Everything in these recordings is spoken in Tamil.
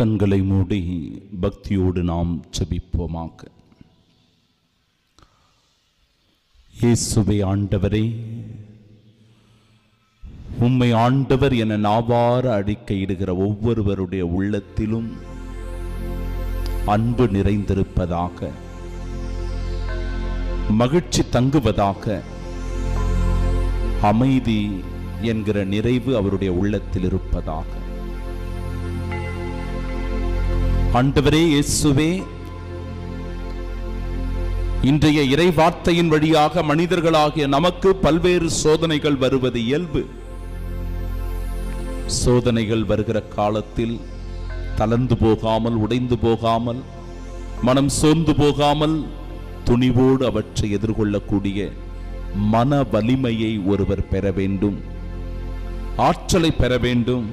கண்களை மூடி பக்தியோடு நாம் ஜெபிப்போமாக. இயேசுவே ஆண்டவரே, உம்மை ஆண்டவர் என நாவார அறிக்கையிடுகிற ஒவ்வொருவருடைய உள்ளத்திலும் அன்பு நிறைந்திருப்பதாக, மகிழ்ச்சி தங்குவதாக, அமைதி என்கிற நிறைவு அவருடைய உள்ளத்தில் இருப்பதாக. ஆண்டவரே இயேசுவே, இன்றைய இறை வார்த்தையின் வழியாக மனிதர்களாகிய நமக்கு பல்வேறு சோதனைகள் வருவது இயல்பு. சோதனைகள் வருகிற காலத்தில் தளர்ந்து போகாமல், உடைந்து போகாமல், மனம் சோர்ந்து போகாமல், துணிவோடு அவற்றை எதிர்கொள்ளக்கூடிய மன வலிமையை ஒருவர் பெற வேண்டும், ஆற்றலை பெற வேண்டும்,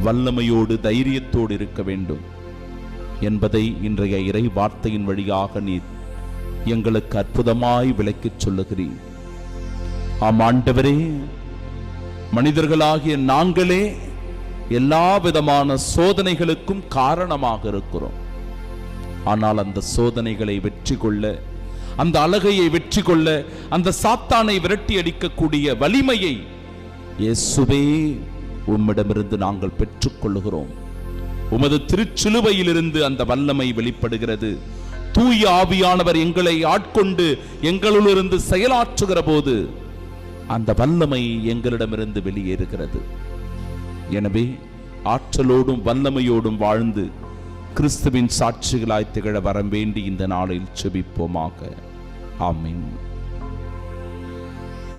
வல்லமையோடு தைரியத்தோடு இருக்க வேண்டும் என்பதை இன்றைய இறை வார்த்தையின் வழியாக நீர் எங்களுக்கு அற்புதமாய் விளக்கிச் சொல்லுகிறீர். ஆம் ஆண்டவரே, மனிதர்களாகிய நாங்களே எல்லா விதமான சோதனைகளுக்கும் காரணமாக இருக்கிறோம். ஆனால் அந்த சோதனைகளை வெற்றி கொள்ள, அந்த அழகையை வெற்றி கொள்ள, அந்த சாத்தானை விரட்டி அடிக்கக்கூடிய வலிமையை இயேசுவே உம்மிடமிருந்து நாங்கள் பெற்றுக்கொள்ளுகிறோம். உமது திருச்சிலுவையிலிருந்து அந்த வல்லமை வெளிப்படுகிறது. தூய ஆவியானவர் எங்களை ஆட்கொண்டு எங்களிலிருந்து செயலாற்றுகிற போது அந்த வல்லமை எங்களிடமிருந்து வெளியேறுகிறது. எனவே ஆற்றலோடும் வல்லமையோடும் வாழ்ந்து கிறிஸ்துவின் சாட்சிகளாய் திகழ வர வேண்டி இந்த நாளில் ஜெபிப்போமாக. ஆமென்.